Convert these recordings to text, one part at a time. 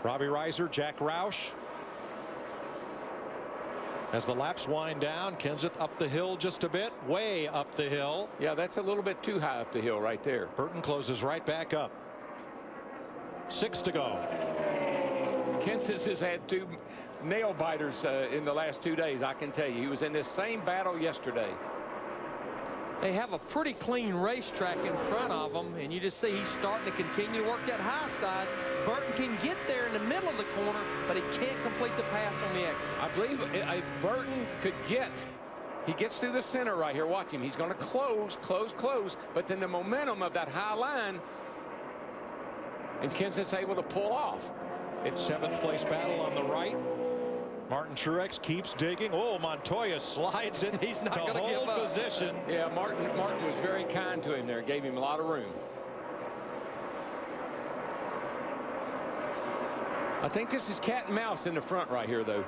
Robbie Reiser, Jack Roush. As the laps wind down, Kenseth up the hill just a bit, way up the hill. Yeah, that's a little bit too high up the hill right there. Burton closes right back up. 6 to go. Kenseth has had 2 nail biters in the last 2 days. I can tell you, he was in this same battle yesterday. They have a pretty clean racetrack in front of them, and you just see he's starting to continue to work that high side. Burton can get there in the middle of the corner, but he can't complete the pass on the exit. I believe if Burton could he gets through the center right here. Watch him. He's going to close, but then the momentum of that high line, and Kenseth's able to pull off. It's 7th place battle on the right. Martin Truex keeps digging. Oh, Montoya slides it. He's not to going to give hold up. position. Yeah, Martin was very kind to him there. Gave him a lot of room. I think this is cat and mouse in the front right here, though.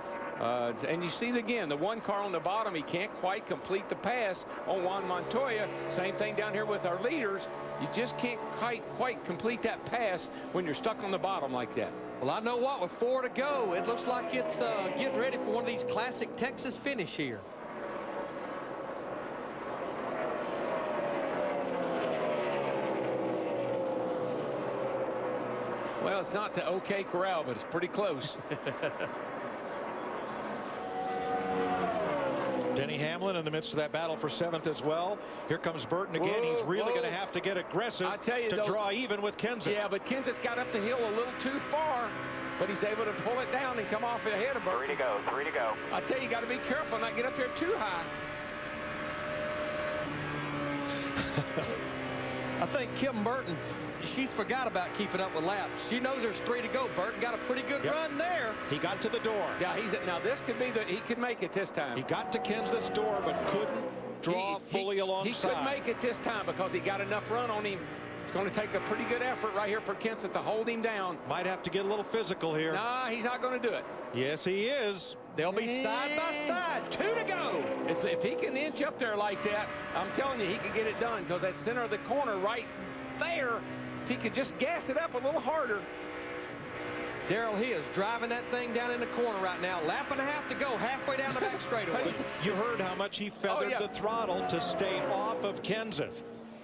And you see again, the one car on the bottom, he can't quite complete the pass on Juan Montoya. Same thing down here with our leaders. You just can't quite complete that pass when you're stuck on the bottom like that. Well, I know what, with 4 to go, it looks like it's getting ready for one of these classic Texas finish here. Well, it's not the OK Corral, but it's pretty close. Denny Hamlin in the midst of that battle for 7th as well. Here comes Burton again. He's really going to have to get aggressive to draw even with Kenseth. Yeah, but Kenseth got up the hill a little too far, but he's able to pull it down and come off ahead of Burton. 3 to go, 3 to go. I tell you, got to be careful not get up there too high. I think Kim Burton, she's forgot about keeping up with laps. She knows there's 3 to go. Burton got a pretty good run there. He got to the door. Yeah, now this could be he could make it this time. He got to Kenseth's door, but couldn't draw fully alongside. He could make it this time because he got enough run on him. It's going to take a pretty good effort right here for Kenseth to hold him down. Might have to get a little physical here. Nah, he's not going to do it. Yes, he is. They'll be side by side. 2 to go. If he can inch up there like that, I'm telling you, he can get it done because that center of the corner right there, if he could just gas it up a little harder. Darrell, he is driving that thing down in the corner right now. Lap and a half to go, halfway down the back straightaway. You heard how much he feathered the throttle to stay off of Kenseth.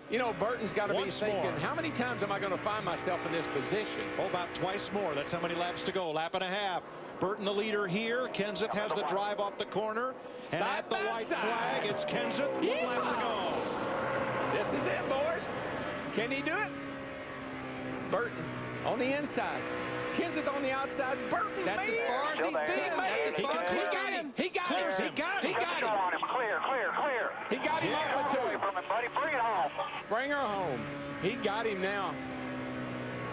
You know, Burton's got to be thinking, how many times am I going to find myself in this position? Oh, about twice more. That's how many laps to go. Lap and a half. Burton the leader here. Kenseth has the drive off the corner. And at the white flag, it's Kenseth. 1 lap to go. This is it, boys. Can he do it? Burton on the inside. Kenseth on the outside. Burton. That's as far as he's been. He got him. He got him. He got him. Clear. He got him off the two. From it, buddy. Bring it home. Bring her home. He got him now.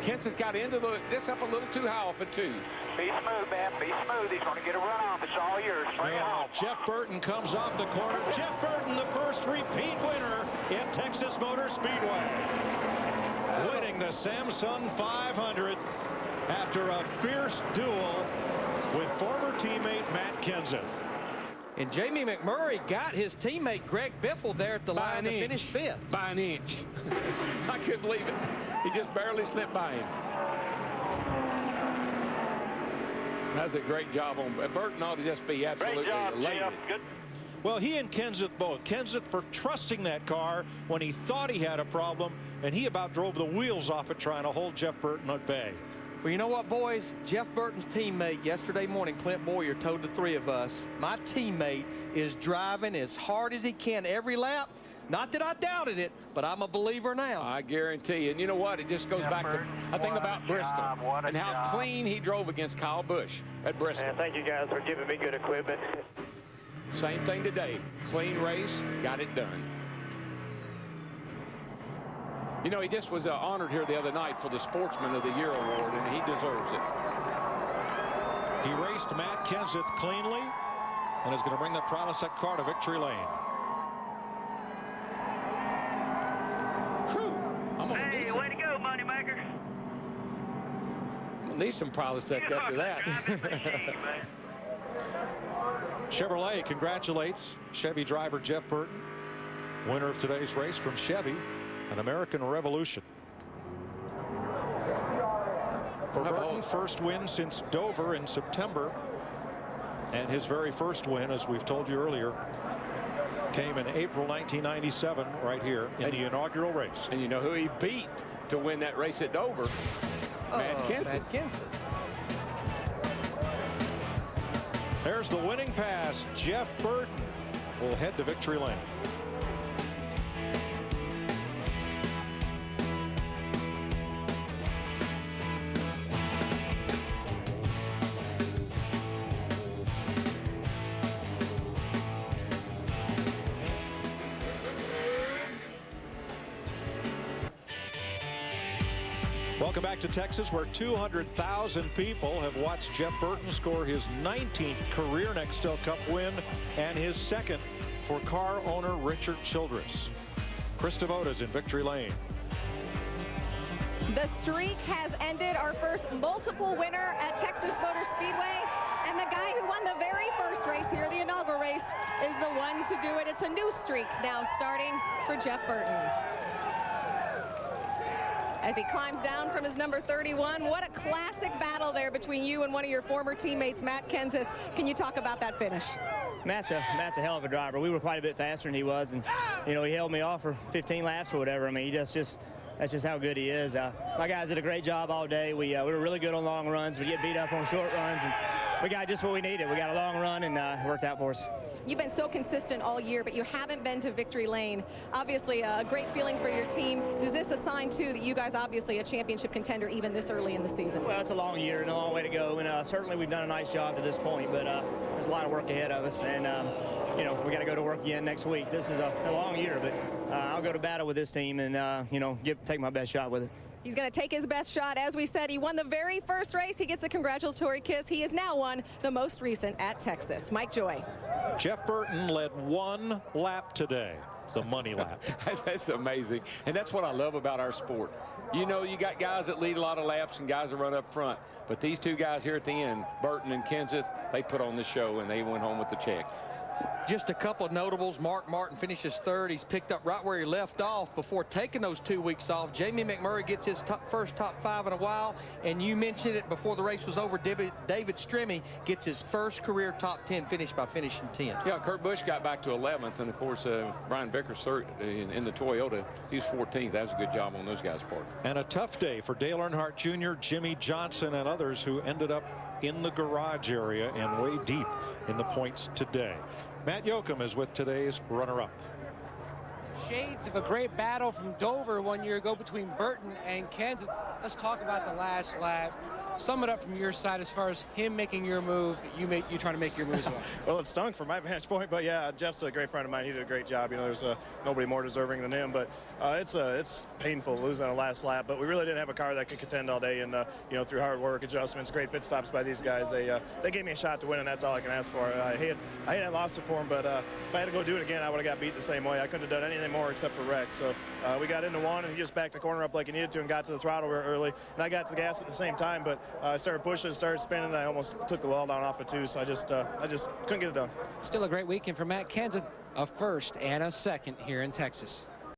Kenseth got into this up a little too high off a 2. Be smooth, man. Be smooth. He's going to get a run off. It's all yours. Bring it home. Jeff Burton comes off the corner. Jeff Burton, the first repeat winner in Texas Motor Speedway. Winning the Samsung 500 after a fierce duel with former teammate Matt Kenseth. And Jamie McMurray got his teammate Greg Biffle there at the line to finish 5th. By an inch. I couldn't believe it. He just barely slipped by him. That's a great job on Burton. Ought to just be absolutely elated. Good. Well, he and Kenseth both. Kenseth for trusting that car when he thought he had a problem, and he about drove the wheels off it trying to hold Jeff Burton at bay. Well, you know what, boys? Jeff Burton's teammate yesterday morning, Clint Boyer, told the 3 of us, my teammate is driving as hard as he can every lap. Not that I doubted it, but I'm a believer now. I guarantee you. And you know what? It just goes back to, I think about Bristol and how clean he drove against Kyle Busch at Bristol. Thank you guys for giving me good equipment. Same thing today. Clean race, got it done. You know, he just was honored here the other night for the Sportsman of the Year award, and he deserves it. He raced Matt Kenseth cleanly and is going to bring the Prilosec car to victory lane. True. Hey, way to go, Moneymaker. I'm gonna need some Prilosec after that. Chevrolet congratulates Chevy driver Jeff Burton, winner of today's race from Chevy, an American Revolution. For Burton, first win since Dover in September. And his very first win, as we've told you earlier, came in April 1997 right here in the inaugural race. And you know who he beat to win that race at Dover? Matt Kenseth. Matt Kenseth. There's the winning pass. Jeff Burton will head to victory lane. Welcome back to Texas, where 200,000 people have watched Jeff Burton score his 19th career Nextel Cup win and his second for car owner Richard Childress. Chris Devota's in victory lane. The streak has ended. Our first multiple winner at Texas Motor Speedway. And the guy who won the very first race here, the inaugural race, is the one to do it. It's a new streak now starting for Jeff Burton. As he climbs down from his number 31, what a classic battle there between you and one of your former teammates, Matt Kenseth. Can you talk about that finish? Matt's a hell of a driver. We were quite a bit faster than he was, and you know, he held me off for 15 laps or whatever. I mean, that's just how good he is. My guys did a great job all day. We were really good on long runs. We get beat up on short runs, and we got just what we needed. We got a long run, and it worked out for us. You've been so consistent all year, but you haven't been to victory lane. Obviously, a great feeling for your team. Does this a sign, too, that you guys obviously a championship contender even this early in the season? Well, it's a long year and a long way to go, and certainly we've done a nice job to this point, but there's a lot of work ahead of us, and you know, we got to go to work again next week. This is a long year, but I'll go to battle with this team and, you know, take my best shot with it. He's going to take his best shot. As we said, he won the very first race. He gets a congratulatory kiss. He has now won the most recent at Texas. Mike Joy. Jeff Burton led one lap today, the money lap. That's amazing. And that's what I love about our sport. You know, you got guys that lead a lot of laps and guys that run up front. But these two guys here at the end, Burton and Kenseth, they put on the show and they went home with the check. Just a couple of notables. Mark Martin finishes third. He's picked up right where he left off before taking those 2 weeks off. Jamie McMurray gets his first top 5 in a while. And you mentioned it before the race was over. David Stremme gets his first career top 10 finish by finishing 10. Yeah, Kurt Busch got back to 11th. And, of course, Brian Vickers in the Toyota, he was 14th. That was a good job on those guys' part. And a tough day for Dale Earnhardt Jr., Jimmy Johnson, and others who ended up in the garage area and way deep in the points today. Matt Yoakum is with today's runner-up. Shades of a great battle from Dover 1 year ago between Burton and Kenseth. Let's talk about the last lap. Sum it up from your side as far as him making your move, you trying to make your move as well. Well, it stunk from my vantage point, but yeah, Jeff's a great friend of mine. He did a great job. You know, there's nobody more deserving than him, but it's painful losing on the last lap, but we really didn't have a car that could contend all day, and you know, through hard work, adjustments, great pit stops by these guys, they gave me a shot to win, and that's all I can ask for. I had lost it for them, but if I had to go do it again, I would have got beat the same way. I couldn't have done anything more except for wreck. So we got into one, and he just backed the corner up like he needed to and got to the throttle real early, and I got to the gas at the same time, but I started pushing, started spinning, and I almost took the wall down off it too, so I just couldn't get it done. Still a great weekend for Matt Kenseth, a first and a second here in Texas.